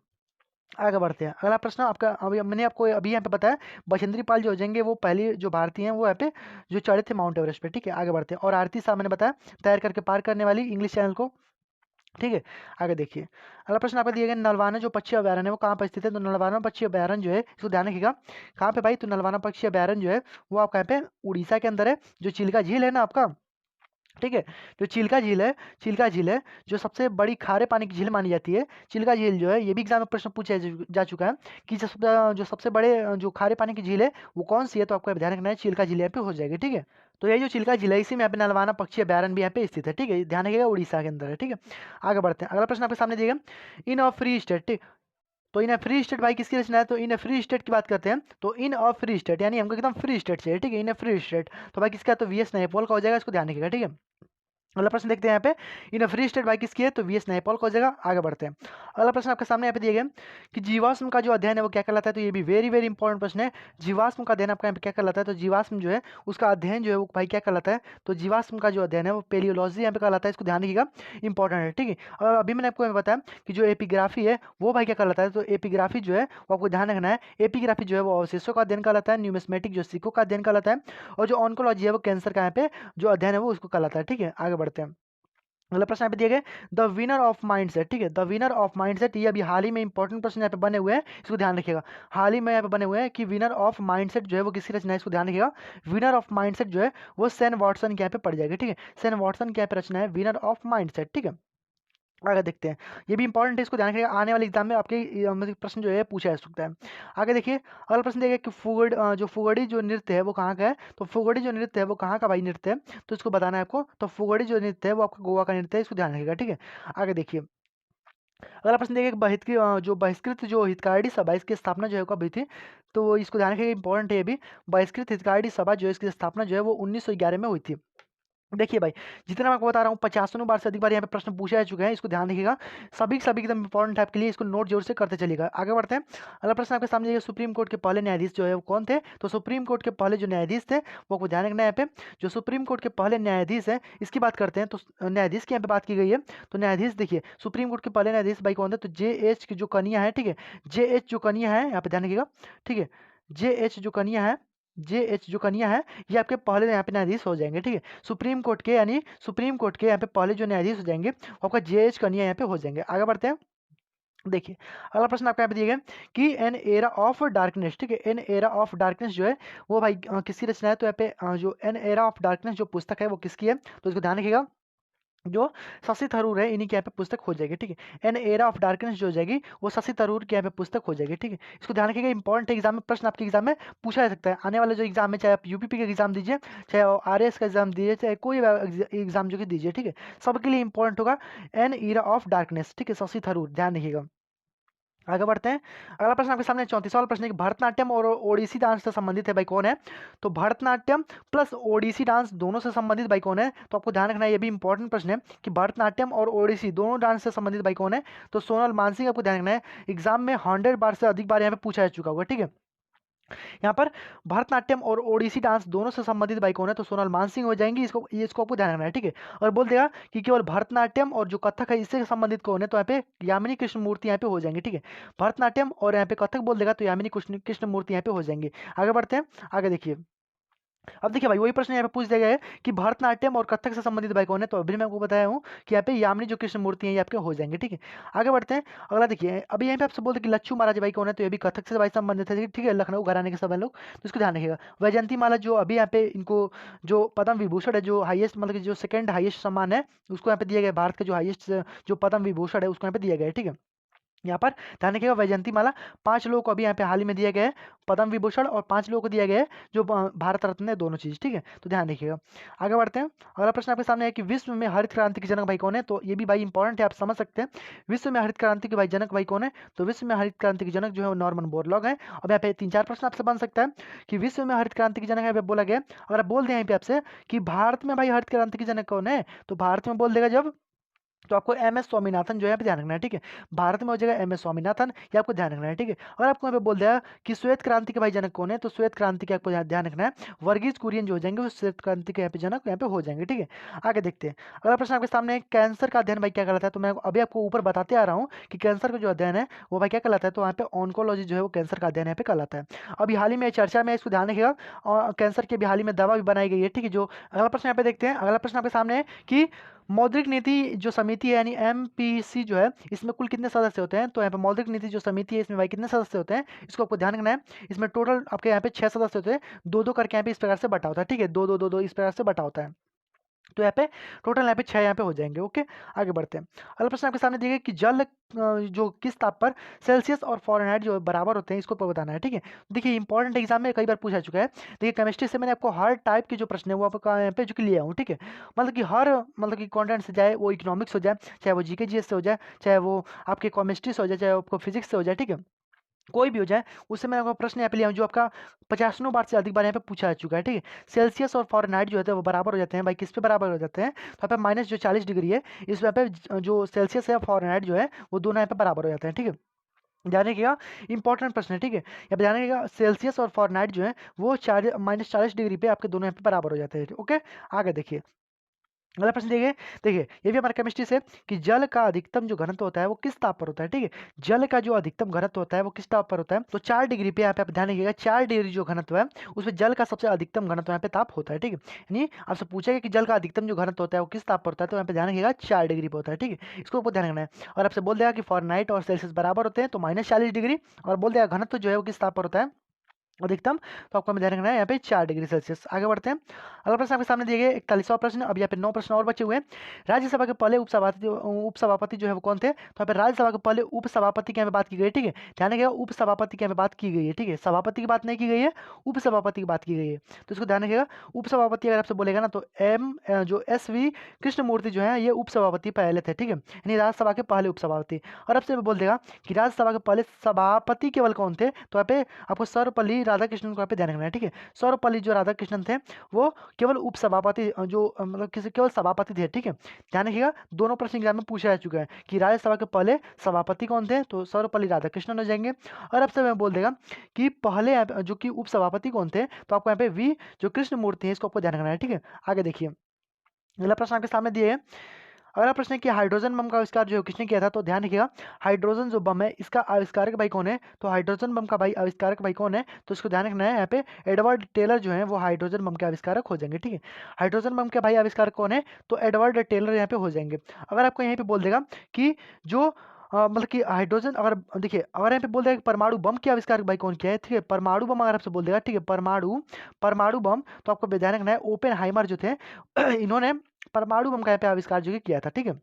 आगे बढ़ते हैं, अगला प्रश्न आपका, अभी मैंने आपको अभी यहाँ पे बताया बछेंद्री पाल जो हो जाएंगे वो पहले जो भारतीय हैं वो यहाँ पे जो चढ़े थे माउंट एवरेस्ट पे, ठीक है। आगे बढ़ते हैं, और आरती साहब मैंने बताया तैयार करके पार करने वाली इंग्लिश चैनल को, ठीक है। आगे देखिए, अगला प्रश्न आपका दिया गया नलवाना जो पक्षी अभ्यारण्य है वो कहाँ पर स्थित है, तो नलवाना पक्षी अभ्यारण्य जो है इसको ध्यान रखिएगा कहाँ पे भाई, तो नलवाना पक्षी अभ्यारण्य जो है वो आपका यहाँ पे उड़ीसा के अंदर है, जो चिल्का झील है ना आपका, ठीक है। जो चिल्का झील है, चिल्का झील है जो सबसे बड़ी खारे पानी की झील मानी जाती है, चिल्का झील जो है ये भी एग्जाम में प्रश्न पूछा जा चुका है कि जो सबसे बड़े जो खारे पानी की झील है वो कौन सी है, तो आपको ध्यान रखना है चिल्का झील यहाँ पे हो जाएगी, ठीक है। तो ये जो चिल्का झील है इसी में यहाँ पे नलवाना पक्षी अभ्यारण्य भी यहाँ पे स्थित है, ठीक है, ध्यान रखिएगा उड़ीसा के अंदर है, ठीक है। आगे बढ़ते हैं, अगला प्रश्न आपके सामने दिएगा इन अ फ्री स्टेट, ठीक, तो इन अ फ्री स्टेट भाई किसकी रचना है, तो इन अ फ्री स्टेट की बात करते हैं, तो इन अ फ्री स्टेट यानी हमको एकदम फ्री स्टेट चाहिए, ठीक है, इन अ फ्री स्टेट, तो भाई किसका, तो VS नैयपॉल का हो जाएगा, इसको ध्यान रखिएगा, ठीक है। अगला प्रश्न देखते हैं यहाँ पे इन फ्री स्टेट भाई किसकी है, तो VS नैयपॉल का हो जाएगा। आगे बढ़ते हैं, अगला प्रश्न आपके सामने यहाँ पे दिया गया कि जीवाश्म का जो अध्ययन है वो क्या कहलाता है, तो ये भी वेरी वेरी इंपॉर्टेंट प्रश्न है। जीवाश्म का अध्ययन आपका यहाँ पे क्या कहलाता है, तो जीवाश्म जो है उसका अध्ययन जो है वो भाई क्या कहलाता है, तो जीवाश्म का जो अध्ययन है वो पेलियोलॉजी यहाँ पे कहलाता है, इसको ध्यान रखिएगा, इंपॉर्टेंट है, ठीक है। और अभी मैंने आपको बताया कि जो एपिग्राफी है वो भाई क्या कहलाता है, तो एपिग्राफी जो है वो आपको ध्यान रखना है, एपिग्राफी जो है वो अवशेषों का अध्ययन कहलाता है, न्यूमिस्मेटिक जो सिक्कों का अध्ययन कहलाता है, और जो ऑन्कोलॉजी है वो कैंसर का यहाँ पे जो अध्ययन है वो उसको कहलाता है, ठीक है। आगे बढ़ते हैं, अगला प्रश्न यहाँ पे दिया गया द विनर ऑफ माइंडसेट, ठीक है, द विनर ऑफ माइंडसेट, ये अभी हाल ही में इंपॉर्टेंट प्रश्न यहाँ पे बने हुए हैं, इसको ध्यान रखिएगा, हाल ही में यहाँ पे बने हुए हैं कि विनर ऑफ माइंडसेट जो है वो किसकी रचना है, इसको ध्यान रखिएगा, विनर ऑफ माइंडसेट जो है वो सैन वाटसन के यहाँ पे पड़ जाएगा, ठीक है, सैन वाटसन के यहाँ पे रचना है विनर ऑफ माइंडसेट, ठीक है। आगे देखते हैं, ये भी इंपॉर्टेंट है, इसको ध्यान रखिएगा, आने वाले एग्जाम में आपके मतलब प्रश्न जो है पूछा जा सकता है। आगे देखिए, अगला प्रश्न देखिए कि जो फुगड़ी जो नृत्य है वो कहाँ का है, तो फुगड़ी जो नृत्य है वो कहाँ का भाई नृत्य है, तो इसको बताना है आपको। तो फुगड़ी जो नृत्य है वो आपका गोवा का नृत्य है, इसको ध्यान रखिएगा, ठीक है। आगे देखिए, अगला प्रश्न देखिए कि जो बहिष्कृत जो हितकारी सभा इसकी स्थापना जो है कब हुई थी, तो इसको ध्यान रखिएगा, इंपॉर्टेंट है ये भी। बहिष्कृत हितकारी सभा जो है इसकी स्थापना जो है वो 1911 में हुई थी। देखिए भाई, जितना मैं आपको बता रहा हूँ 50 बार से अधिक बार यहाँ पे प्रश्न पूछे जा चुके हैं, इसको ध्यान रखिएगा, सभी के सभी एकदम इंपॉर्टेंट है आपके लिए, इसको नोट जरूर से करते चलिएगा। आगे बढ़ते हैं, अगला प्रश्न आपके सामने ये सुप्रीम कोर्ट के पहले न्यायाधीश जो है वो कौन थे, तो सुप्रीम कोर्ट के पहले जो न्यायाधीश थे वो आपको ध्यान रखना है यहाँ पे। जो सुप्रीम कोर्ट के पहले न्यायाधीश है इसकी बात करते हैं, तो न्यायाधीश की यहाँ पे बात की गई है। तो न्यायाधीश देखिए, सुप्रीम कोर्ट के पहले न्यायाधीश भाई कौन थे, तो JH की जो कनिया है, ठीक है, JH जो कनिया है यहाँ पे ध्यान रखिएगा, ठीक है, JH जो कनिया है, JH जो कनिया है ये आपके पहले यहाँ पे न्यायाधीश हो जाएंगे, ठीक है। सुप्रीम कोर्ट के, यानी सुप्रीम कोर्ट के यहाँ पे पहले जो न्यायाधीश हो जाएंगे वो आपका JH कनिया यहाँ पे हो जाएंगे। आगे बढ़ते हैं, देखिए अगला प्रश्न आपको यहाँ पे दिया गया कि एन एरा ऑफ डार्कनेस, ठीक है, एन एरा ऑफ डार्कनेस जो है वो भाई किसकी रचना है, तो यहाँ पे जो एन एरा ऑफ डार्कनेस जो पुस्तक है वो किसकी है, तो इसको ध्यान रखिएगा, जो शशि थरूर है इन्हीं के यहाँ पे पुस्तक हो जाएगी, ठीक है। एन एरा ऑफ डार्कनेस जो हो जाएगी वो शशि थरूर के यहाँ पे पुस्तक हो जाएगी, ठीक है। इसको ध्यान रखिएगा, इंपॉर्टेंट एग्जाम में प्रश्न आपके एग्जाम में पूछा जा सकता है, आने वाले जो एग्जाम में, चाहे आप यूपीपी का एग्जाम दीजिए, चाहे RS का एग्जाम दीजिए, चाहे कोई एग्जाम जो कि दीजिए, ठीक है, सबके लिए इंपॉर्टेंट होगा एन एरा ऑफ डार्कनेस, ठीक है, शशि थरूर, ध्यान रखिएगा। आगे बढ़ते हैं, अगला प्रश्न आपके सामने 34वां प्रश्न है कि भरतनाट्यम और ओडिसी डांस से संबंधित है भाई कौन है, तो भरतनाट्यम प्लस ओडिसी डांस दोनों से संबंधित भाई कौन है, तो आपको ध्यान रखना है, ये भी इंपॉर्टेंट प्रश्न है कि भरतनाट्यम और ओडिसी दोनों डांस से संबंधित भाई कौन है, तो सोनल मानसिंह, आपको ध्यान रखना है, एग्जाम में 100 बार से अधिक बार यहाँ पे पूछा जा चुका होगा, ठीक है। यहाँ पर भरतनाट्यम और ओडिसी डांस दोनों से संबंधित भाई कौन है, तो सोनल मानसिंह हो जाएंगी, इसको आपको ध्यान रखना है, ठीक है। और बोल देगा कि केवल भरतनाट्यम और जो कथक है इससे संबंधित कौन है, तो यहाँ पे यामिनी कृष्ण मूर्ति यहाँ पे हो जाएंगे, ठीक है। भरतनाट्यम और यहाँ पे कथक बोल देगा तो यामिनी कृष्ण कृष्ण मूर्ति यहाँ पे हो जाएंगे। आगे बढ़ते हैं, आगे देखिए, अब देखिए भाई वही प्रश्न यहाँ पे पूछ दिया गया है कि भरतनाट्यम और कथक से संबंधित भाई कौन है, तो अभी मैं आपको बताया हूँ कि यहाँ पे यामिनी जो कृष्ण मूर्ति है ये आपके हो जाएंगे, ठीक है। आगे बढ़ते हैं, अगला देखिए, अभी यहाँ पे आपसे बोलते कि लच्छू महाराज भाई कौन है, तो ये भी कथक से भाई संबंधित है, ठीक है, लखनऊ घराने के सब लोग, तो इसको ध्यान रखिएगा। वैजयंती माला जो अभी यहाँ पे इनको जो पद्म विभूषण है, जो हाईएस्ट मतलब कि जो सेकंड हाईएस्ट सम्मान है उसको यहाँ पे दिया गया है, भारत का जो हाईएस्ट जो पद्म विभूषण है उसको यहाँ पे दिया गया है, ठीक है। यहाँ पर ध्यान रखिएगा, वैजयंती माला 5 लोगों को अभी यहाँ पे हाल ही में दिया गया है, पद्म विभूषण, और 5 लोगों को दिया गया है जो भारत रत्न है, दोनों चीज, ठीक है, तो ध्यान रखिएगा। आगे बढ़ते हैं, अगला प्रश्न आपके सामने है कि विश्व में हरित क्रांति के जनक भाई कौन है, तो ये भी भाई इंपॉर्टेंट है, आप समझ सकते हैं। विश्व में हरित क्रांति के भाई जनक भाई कौन है, तो विश्व में हरित क्रांति के जनक जो है वो नॉर्मन बोरलॉग है। अब यहाँ पे 3-4 प्रश्न आपसे बन सकता है कि विश्व में हरित क्रांति के जनक है बोला गया, अगर आप बोल दें यहाँ पे आपसे कि भारत में भाई हरित क्रांति के जनक कौन है, तो भारत में बोल देगा जब, तो आपको MS स्वामीनाथन जो है यहाँ पे ध्यान रखना है, ठीक है। भारत में हो जाएगा MS स्वामीनाथन, ये आपको ध्यान रखना है, ठीक है। और आपको यहाँ पे बोल दिया कि श्वेत क्रांति के भाई जनक कौन है, तो श्वेत क्रांति के आपको ध्यान रखना है, वर्गीज कुरियन जो हो जाएंगे वो श्वेत क्रांति के यहाँ पे जनक यहाँ पे हो जाएंगे, ठीक है। आगे देखते हैं, अगला प्रश्न आपके सामने है, कैंसर का अध्ययन भाई क्या कहलाता है, तो मैं अभी आपको ऊपर बताते आ रहा हूँ कि कैंसर का जो अध्ययन है वो भाई क्या कहलाता है, तो यहाँ पे ऑन्कोलॉजी जो है वो कैंसर का अध्ययन यहाँ पे कहलाता है। अभी हाल ही में चर्चा में इसको ध्यान रखिएगा, और कैंसर की अभी हाल ही में दवा भी बनाई गई है, ठीक है। जो अगला प्रश्न यहाँ पे देखते हैं, अगला प्रश्न आपके सामने है कि मौद्रिक नीति जो समिति है यानी MPC जो है इसमें कुल कितने सदस्य होते हैं, तो यहाँ पे मौद्रिक नीति जो समिति है इसमें भाई कितने सदस्य होते हैं, इसको आपको ध्यान रखना है। इसमें टोटल आपके यहाँ पे 6 सदस्य होते हैं, 2-2 करके यहाँ पे इस प्रकार से बटा होता है, ठीक है, 2-2-2-2 इस प्रकार से बटा होता है, तो यहाँ पे टोटल यहाँ पे 6 यहाँ पे हो जाएंगे, ओके। आगे बढ़ते हैं, अगला प्रश्न आपके सामने दिया कि जल जो किस ताप पर सेल्सियस और फ़ारेनहाइट जो बराबर होते हैं इसको आपको बताना है, ठीक है। देखिए इंपॉर्टेंट एग्जाम में कई बार पूछा चुका है, देखिए केमिस्ट्री से मैंने आपको हर टाइप के जो प्रश्न है वो आपको यहाँ पे जो कि लिया हूँ, ठीक है। मतलब कि हर मतलब कि कॉन्टेंट से जाए, वो इकोनॉमिक्स हो जाए, चाहे वो GK GS से हो जाए, चाहे वो आपके केमिस्ट्री से हो जाए, चाहे वो आपको फिजिक्स से हो जाए, ठीक है, कोई भी हो जाए, उससे मैं आपको प्रश्न यहाँ पे लिया हूँ जो आपका 50 बार से अधिक बार यहाँ पे पूछा जा चुका है, ठीक है। सेल्सियस और फ़ारेनहाइट जो होते हैं वो बराबर हो जाते हैं भाई, किस पे बराबर हो जाते हैं, तो यहाँ पे माइनस जो 40 डिग्री है इस यहाँ पे जो सेल्सियस है फ़ारेनहाइट जो है वो दोनों यहाँ पे बराबर हो जाते हैं, ठीक है। ध्यान रखिएगा, इंपॉर्टेंट प्रश्न है, ठीक है। यहाँ पे ध्यान रखिएगा, सेल्सियस और फ़ारेनहाइट जो है वो -40 डिग्री पे आपके दोनों यहाँ पे बराबर हो जाते हैं, ओके। आगे देखिए, अगला प्रश्न देखिए, देखिए ये भी हमारा केमिस्ट्री से कि जल का अधिकतम जो घनत्व होता है वो किस ताप पर होता है, ठीक है। जल का जो अधिकतम घनत्व होता है वो किस ताप पर होता है, तो 4 डिग्री पे यहाँ पे आप ध्यान रखिएगा, 4 डिग्री जो घनत्व है उसमें जल का सबसे अधिकतम घनत्व यहाँ पे ताप होता है, ठीक है। यानी आपसे पूछेगा कि जल का अधिकतम जो घनत्व होता है वो किस ताप पर होता है, तो यहाँ पे ध्यान रखिएगा 4 डिग्री पे होता है, ठीक है, इसको आपको ध्यान रखना है। और आपसे बोल देगा कि फ़ारेनहाइट और सेल्सियस बराबर होते हैं तो -40 डिग्री, और बोल देगा घनत्व जो है वो किस ताप पर होता है, अधिकतम, तो आपको हमें ध्यान रखना है यहाँ पे 4 डिग्री सेल्सियस। आगे बढ़ते हैं। अगला प्रश्न आपके सामने दिए गए 41वां प्रश्न। अब यहाँ पे 9 प्रश्न और बचे हुए हैं। राज्यसभा के पहले उपसभापति जो है वो कौन थे? तो यहाँ पे राज्यसभा के पहले उपसभापति की यहाँ पे बात की गई है, ठीक है। ध्यान रखिएगा, उपसभापति की यहाँ पे बात की गई है, ठीक है। सभापति की बात नहीं की गई है, उपसभापति की बात की गई है। तो इसको ध्यान रखिएगा। उपसभापति अगर आपसे बोलेगा ना तो जो SV कृष्णमूर्ति जो है ये उपसभापति पहले थे, ठीक है, यानी राज्यसभा के पहले उपसभापति। और आपसे बोल देगा कि राज्यसभा के पहले सभापति केवल कौन थे? तो यहाँ पे आपको सर्वपल्ली राधाकृष्णन को यहाँ पे ध्यान रखना है, ठीक है। सर्वपल्ली जो राधाकृष्णन थे वो केवल उपसभापति मतलब किसी केवल सभापति थे, ठीक है। ध्यान रखिएगा, दोनों प्रश्न एग्जाम में पूछा जा चुका है कि राज्यसभा के पहले सभापति कौन थे? तो सर्वपल्ली राधाकृष्णन हो जाएंगे। और अब से मैं बोल देगा कि पहले जो कि उपसभापति कौन थे? तो आपको यहाँ पे V जो कृष्णमूर्ति है इसको आपको ध्यान रखना है, ठीक है। आगे देखिए, अगला प्रश्न आपके सामने दिए है। अगला प्रश्न है कि हाइड्रोजन बम का आविष्कार जो है किसने किया था? तो ध्यान रखिएगा, हाइड्रोजन जो बम है इसका आविष्कारक भाई कौन है? तो हाइड्रोजन बम का भाई आविष्कारक भाई कौन है? तो इसको ध्यान रखना है, यहाँ पे एडवर्ड टेलर जो है वो हाइड्रोजन बम के आविष्कारक हो जाएंगे, ठीक है। हाइड्रोजन बम के भाई आविष्कारक कौन है? तो एडवर्ड टेलर यहाँ पे हो जाएंगे। अगर आपको यहाँ पे बोल देगा कि जो मतलब कि हाइड्रोजन, अगर देखिए अगर यहाँ पे बोल देगा कि परमाणु बम के आविष्कारक भाई कौन किया है, ठीक है, परमाणु बम अगर आपसे बोल देगा, ठीक है, परमाणु बम, तो आपको ध्यान रखना है ओपेनहाइमर जो थे इन्होंने परमाणु बम का यहाँ पे आविष्कार जो कि किया था, ठीक है।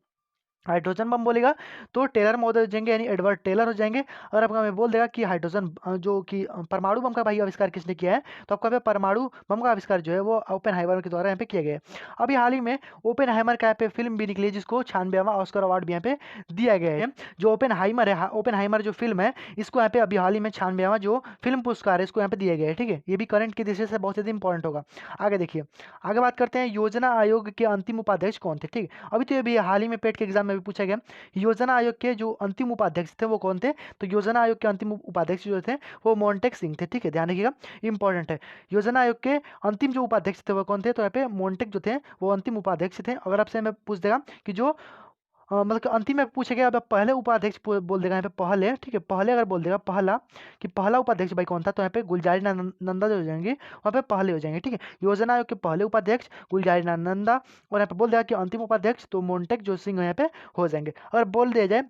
हाइड्रोजन बम बोलेगा तो टेलर महोदय हो जाएंगे, यानी एडवर्ड टेलर हो जाएंगे। और आपका मैं बोल देगा कि हाइड्रोजन जो कि परमाणु बम का भाई आविष्कार किसने किया है? तो आपका परमाणु बम का आविष्कार जो है वो ओपेनहाइमर के द्वारा यहाँ पे किया गया है। अभी हाल ही में ओपेनहाइमर का यहाँ पे फिल्म भी निकली है जिसको 96वां ऑस्कर अवार्ड भी यहाँ पे दिया गया है। जो ओपेनहाइमर है, ओपेनहाइमर जो फिल्म है इसको यहाँ पे अभी हाल ही में 96वां जो फिल्म पुरस्कार है इसको यहाँ पे दिया गया है, ठीक है। ये भी करंट की दृष्टि से बहुत ज़्यादा इंपॉर्टेंट होगा। आगे देखिए, आगे बात करते हैं योजना आयोग के अंतिम उपाध्यक्ष कौन थे, ठीक है। अभी तो ये भी हाल ही में पेट के एग्जाम में भी पूछा गया, योजना आयोग के जो अंतिम उपाध्यक्ष थे वो कौन थे? तो योजना आयोग के अंतिम उपाध्यक्ष जो थे वो मोन्टेक सिंह थे, ठीक है, ध्यान रखिएगा, इंपॉर्टेंट है। योजना आयोग के अंतिम जो उपाध्यक्ष थे वो कौन थे? तो यहाँ पे मोन्टेक जो थे वो अंतिम उपाध्यक्ष थे। अगर आपसे मैं पूछ देगा कि जो मतलब कि अंतिम में पूछेगा, अब पहले उपाध्यक्ष बोल देगा यहाँ पे पहले, ठीक है, पहले अगर बोल देगा पहला कि पहला उपाध्यक्ष भाई कौन था? तो यहाँ पे गुलजारी नंदा जो हो जाएंगे वहाँ पे पहले हो जाएंगे, ठीक है। योजना आयोग के पहले उपाध्यक्ष गुलजारी नंदा, और यहाँ पे बोल देगा कि अंतिम उपाध्यक्ष तो मोन्टेक जो सिंह यहाँ पे हो जाएंगे। अगर बोल दिया जाए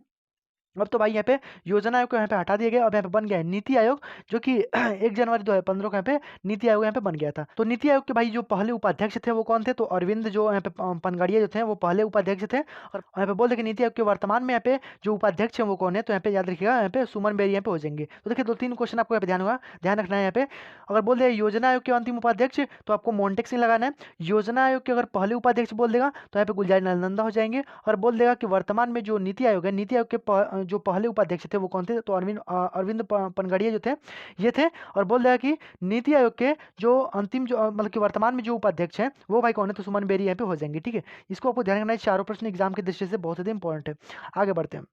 अब तो भाई यहाँ पे योजना आयोग को यहाँ पे हटा दिया गया, अब यहाँ पे बन गया है नीति आयोग, जो कि 1 जनवरी 2015 को यहाँ पे नीति आयोग यहाँ पे बन गया था। तो नीति आयोग के भाई जो पहले उपाध्यक्ष थे वो कौन थे? तो अरविंद जो यहाँ पे पनगड़िया जो थे वो पहले उपाध्यक्ष थे। और यहाँ पे बोल दे कि नीति आयोग के वर्तमान में यहाँ पे जो उपाध्यक्ष है वो कौन है? तो यहाँ पे याद रखिएगा, यहाँ पे सुमन बेरी यहाँ पे हो जाएंगे। तो देखिए 2-3 क्वेश्चन आपको यहाँ पे ध्यान रखना है। यहाँ पे अगर बोल दे योजना आयोग के अंतिम उपाध्यक्ष तो आपको मोन्टेक सिंह लगाना है। योजना आयोग के अगर पहले उपाध्यक्ष बोल देगा तो यहाँ पे गुलजारी नंदा हो जाएंगे। और बोल देगा कि वर्तमान में जो नीति आयोग है, नीति आयोग के जो पहले उपाध्यक्ष थे वो कौन थे? तो अरविंद पनगड़िया जो थे ये थे। और बोल देगा कि नीति आयोग के जो अंतिम जो मतलब कि वर्तमान में जो उपाध्यक्ष हैं वो भाई कौन है? तो सुमन बेरी यहाँ पे हो जाएंगे, ठीक है। इसको आपको ध्यान रखना है, चारों प्रश्न एग्जाम की दृष्टि से बहुत ज़्यादा इंपॉर्टेंट है। आगे बढ़ते हैं।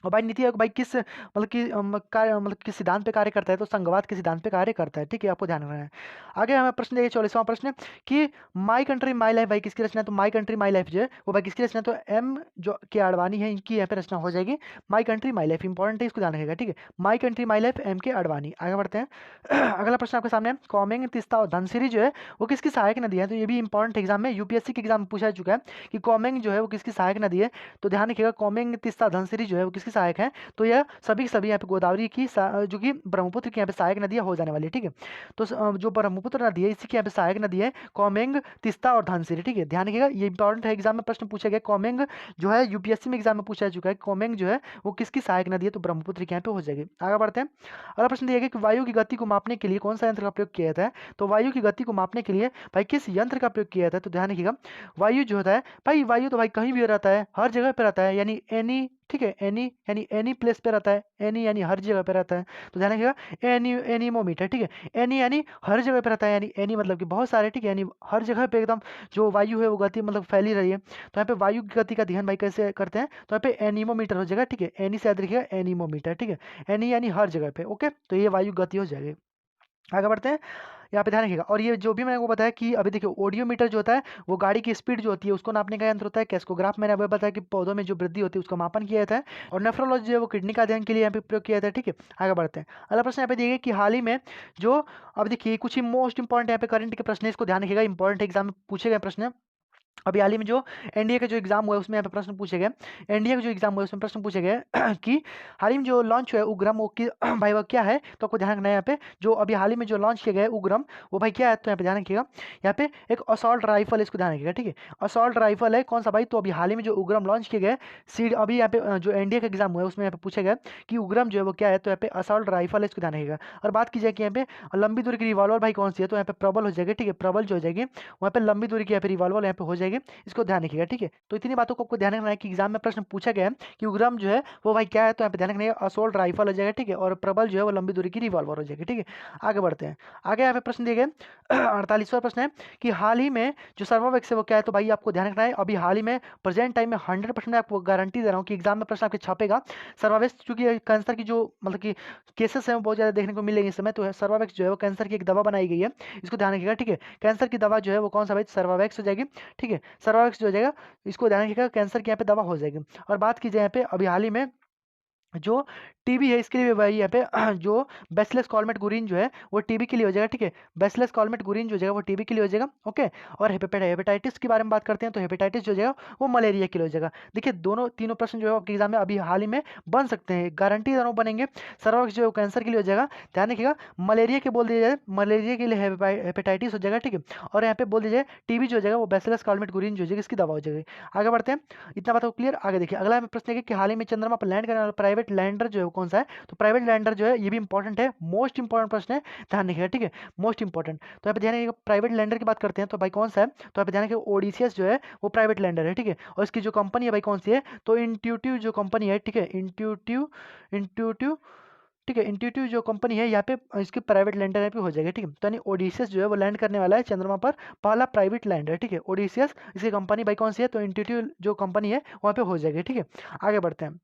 और भाई नीति आयोग भाई किस मतलब किस सिद्धांत पे कार्य करता है? तो संघवाद के सिद्धांत पे कार्य करता है, ठीक है, आपको ध्यान रखना है। आगे हमें प्रश्न देखिए 44वां प्रश्न कि माई कंट्री माई लाइफ भाई किसकी रचना है? तो माई कंट्री माई लाइफ जो है वो भाई किसकी रचना है? तो M जो के आडवाणी है इनकी यहाँ पे रचना हो जाएगी। My country my life important है, इसको ध्यान रखिएगा, ठीक है। My country my life M के आडवाणी। आगे बढ़ते हैं। अगला प्रश्न आपके सामने कौमेंग, तिस्ता और धनसिरी जो है वो किसकी सहायक नदी है? तो ये भी इंपॉर्टेंट एग्जाम में UPSC के एग्जाम में पूछा चुका है कि कौमेंग जो है वो किसकी सहायक नदी है? तो ध्यान रखिएगा, कौमेंग, तिस्ता, धनसिरी जो है वो किसकी सहायक है? तो यह सभी के सभी यहाँ पे गोदावरी की जो कि ब्रह्मपुत्र की यहाँ पे सहायक नदियाँ हो जाने वाली है, ठीक है। तो जो ब्रह्मपुत्र नदी है इसी की यहाँ पे सहायक नदी है कौमेंग, तिस्ता और धनसिरी, ठीक है, ध्यान रखिएगा, ये इंपॉर्टेंट है, एग्जाम में प्रश्न पूछा गया। कौमेंग जो है UPSC में एग्जाम में पूछा चुका है, कौमेंग जो है वो किसकी सहायक नदी है? तो ब्रह्मपुत्र की यहाँ पे हो जाएगी। आगे बढ़ते हैं। अगला प्रश्न दिया गया कि वायु की गति को मापने के लिए कौन सा यंत्र का प्रयोग किया जाता है? तो वायु की गति को मापने के लिए भाई किस यंत्र का प्रयोग किया जाता है? तो ध्यान रखिएगा, वायु जो होता है भाई, वायु तो भाई कहीं भी रहता है, हर जगह पे रहता है, यानी एनी, ठीक है, एनी यानी एनी प्लेस पे रहता है, एनी यानी हर जगह पे रहता है। तो ध्यान रखिएगा, एनीमोमीटर, ठीक है, एनी यानी हर जगह पे रहता है, यानी एनी मतलब कि बहुत सारे, ठीक है, यानी हर जगह पे एकदम जो वायु है वो गति मतलब फैली रही है। तो यहाँ पे वायु की गति का अध्ययन भाई कैसे करते हैं? तो यहाँ पे एनीमोमीटर हो जाएगा, ठीक है, एनी से याद रखिएगा, एनीमोमीटर, ठीक है, एनी यानी हर जगह पे, ओके, तो ये वायु गति हो जाएगी। आगे बढ़ते हैं, यहाँ पे ध्यान रखिएगा। और ये जो भी मैंने आपको बताया कि अभी देखिए ओडियोमीटर जो होता है वो गाड़ी की स्पीड जो होती है उसको नापने का यंत्र होता है। कैस्कोग्राफ मैंने अभी बताया कि पौधों में जो वृद्धि होती है उसका मापन किया जाता है। और नेफ्रोलॉजी जो है वो किडनी का अध्ययन के लिए यहाँ पे प्रयोग किया जाता है, ठीक है। आगे बढ़ते हैं। अगला प्रश्न यहाँ पे दिया गया कि हाल ही में जो अब देखिए कुछ ही मोस्ट इंपॉर्टेंट यहाँ पे करंट के प्रश्न है, इसको ध्यान रखिएगा, इंपॉर्टेंट एग्जाम में पूछे गए प्रश्न है। अभी हाल ही में जो एनडीए का जो एग्जाम हुआ है उसमें यहाँ पे प्रश्न पूछे गए। एनडीए का जो एग्जाम हुआ है उसमें प्रश्न पूछे गए कि हाल ही में जो लॉन्च हुआ है उग्रम वो कि भाई वो क्या है, तो आपको ध्यान रखना है यहाँ पे जो अभी हाल ही में जो लॉन्च किया गया है उग्रम वो भाई क्या है, तो यहाँ पे ध्यान रखिएगा। यहाँ पे एक असॉल्ट राइफल है, इसको ध्यान रखिएगा, ठीक है। असॉल्ट राइफल है कौन सा भाई, तो अभी हाल ही में जो उग्रम लॉन्च किया गया है सीड अभी यहाँ पे जो एनडीए का एग्जाम हुआ है उसमें यहाँ पे पूछा गया कि उग्रम जो है वो क्या है, तो यहाँ पे असॉल्ट राइफल है, इसको ध्यान रखिएगा। और बात की जाए कि यहाँ पे लंबी दूरी की रिवॉल्वर भाई कौन सी है, तो यहाँ पे प्रबल हो जाएगी, ठीक है। प्रबल जो हो जाएगी वहाँ पे लंबी दूरी की यहाँ पे रिवॉल्वर यहाँ पे हो जाएगी, इसको ध्यान रखिएगा, ठीक है। तो इतनी बातों को आपको ध्यान रखना है कि एग्जाम में प्रश्न पूछा गया है कि उग्रम जो है वो भाई क्या है, तो यहाँ पे ध्यान रखना है असोल्ट राइफल हो जाएगा, ठीक है। और प्रबल जो है वो लंबी दूरी की रिवॉल्वर हो जाएगी, ठीक है। आगे बढ़ते हैं। आगे यहाँ पे प्रश्न दिए गए 48वां प्रश्न है कि हाल ही में जो सर्वावेक्स है वो क्या है, तो भाई आपको ध्यान रखना है अभी हाल ही में प्रेजेंट टाइम में 100% आपको गारंटी दे रहा हूँ कि एग्जाम में प्रश्न आपके छपेगा। सर्वावेक्स चूंकि कैंसर की जो मतलब कि केसेस हैं वो बहुत ज़्यादा देखने को मिलेंगे इस समय, तो सर्वावेक्स जो है वो कैंसर की एक दवा बनाई गई है, इसको ध्यान रखिएगा, ठीक है। कैंसर की दवा जो है वो कौन सा भाई, सर्वावेक्स हो जाएगी, ठीक है। सर्वावेक्स जो हो जाएगा इसको ध्यान रखिएगा, कैंसर की यहाँ पे दवा हो जाएगी। और बात की जाए यहाँ पे अभी हाल ही में जो टीबी है इसके लिए भाई यहाँ पे जो बैसिलस कॉलमेट गुरिन जो है वो टीबी के लिए हो जाएगा, ठीक है। बैसिलस कॉलमेट गुरिन जो हो जाएगा वो टीबी के लिए हो जाएगा, ओके। और हेपेटाइटिस के बारे में बात करते हैं तो हेपेटाइटिस जो हो जाएगा वो मलेरिया के लिए हो जाएगा। देखिए दोनों तीनों प्रश्न जो है आपके एग्जाम में अभी हाल ही में बन सकते हैं, गारंटी दोनों बनेंगे। सर्वावेक्स जो है कैंसर के लिए हो जाएगा, ध्यान रखिएगा। मलेरिया के बोल दिया जाए, मलेरिया के लिए हेपेटाइटिस हो जाएगा, ठीक है। और यहाँ पे बोल दीजिए टीबी जो हो जाएगा वो बैसिलस कॉलमेट गुरिन जो हो जाएगा इसकी दवा हो जाएगी। आगे बढ़ते हैं, इतना बात क्लियर। आगे देखिए अगला प्रश्न है कि हाल ही में चंद्रमा पर लैंड करने वाला प्राइवेट लैंडर जो है कौन सा है, तो प्राइवेट लैंडर जो है ये भी इंपॉर्टेंट है, मोस्ट इंपॉर्टेंट प्रश्न है, ध्यान रखिएगा, ठीक है। मोस्ट इंपॉर्टेंट, तो यहाँ पे ध्यान रखिएगा प्राइवेट लैंडर की बात करते हैं तो भाई कौन सा है, तो यहाँ पे ध्यान रखिएगा ओडिसियस जो है वो प्राइवेट लैंडर है, ठीक है। और इसकी जो कंपनी है भाई कौन सी है, तो इंट्यूटिव जो कंपनी है, ठीक है। इंट्यूटिव इंट्यूटिव ठीक है। इंट्यूटिव जो कंपनी है यहाँ पे इसकी प्राइवेट लैंडर यहाँ पे हो जाएगा, ठीक है। तो यानी ओडिसियस जो है वो लैंड करने वाला है चंद्रमा पर, पहला प्राइवेट लैंडर, ठीक है। ओडिसियस इसकी कंपनी भाई कौन सी है, तो इंट्यूटिव जो कंपनी है वहाँ पे हो जाएगी, ठीक है। आगे बढ़ते हैं।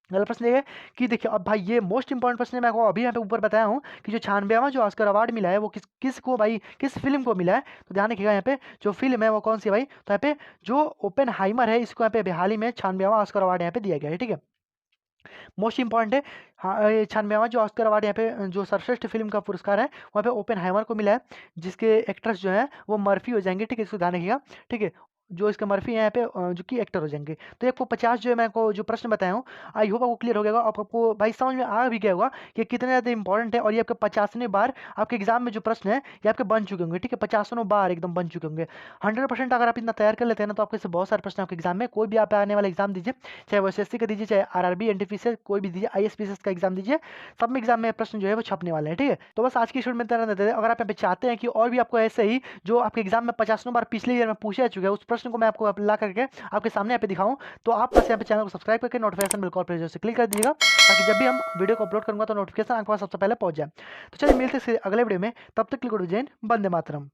अगला प्रश्न ये है कि देखिए अब भाई ये मोस्ट इंपॉर्टेंट प्रश्न है, मैं आपको अभी यहाँ पे ऊपर बताया हूँ कि जो 96वां जो ऑस्कर अवार्ड मिला है वो किस को भाई, किस फिल्म को मिला है, तो ध्यान रखिएगा यहाँ पे जो फिल्म है वो कौन सी है भाई, तो यहाँ पे जो ओपेनहाइमर है इसको यहाँ पे हाल ही में 96वां ऑस्कर अवार्ड यहाँ पे दिया गया है, ठीक है। मोस्ट इंपॉर्टेंट है। हाँ, 96वां जो ऑस्कर अवार्ड यहाँ पे जो सर्वश्रेष्ठ फिल्म का पुरस्कार है वहाँ पे ओपेनहाइमर को मिला है, जिसके एक्ट्रेस जो है वो मर्फी हो जाएंगे, ठीक है। इसको ध्यान रखिएगा, ठीक है। जो इसके मर्फी है यहाँ पे जो कि एक्टर हो जाएंगे। तो आपको 50 जो है मैं आपको जो प्रश्न बताया हूँ आई होप आपको क्लियर हो गया होगा, आपको भाई समझ में आ भी गया होगा कि कितने ज़्यादा इंपॉर्टेंट है। और ये आपके 50वें बार आपके एग्जाम में जो प्रश्न है ये आपके बन चुके होंगे, ठीक है। 50वें बार एकदम बन चुके होंगे। 100% अगर आप इतना तैयार कर लेते हैं ना तो आपके से बहुत सारे प्रश्न आपके एग्जाम में कोई भी आप आने वाला एग्जाम दीजिए, चाहे वो एसएससी का दीजिए, चाहे आरआरबी एनटीपीसी कोई भी दीजिए, आईएएस का एग्जाम दीजिए, सब में एग्जाम में प्रश्न जो है वो छपने वाले हैं, ठीक है। तो बस आज की स्टूडेंट में इतना रहने देते हैं। अगर आप यहाँ पे चाहते हैं कि और भी आपको ऐसे ही जो आपके एग्जाम में 50वें बार पिछले ईयर में पूछा जा चुका है उस प्रश्न को मैं आपको ला करके आपके सामने यहाँ पे दिखाऊं, तो आप बस यहाँ पे चैनल को सब्सक्राइब करके नोटिफिकेशन बिल कॉल पर से क्लिक कर दीजिएगा, ताकि जब भी हम वीडियो को अपलोड करूंगा तो नोटिफिकेशन आपके पास सबसे पहले पहुंच जाए। तो चलिए मिलते हैं अगले वीडियो में, तब तक के लिए गुड जय हिंद, वंदे मातरम।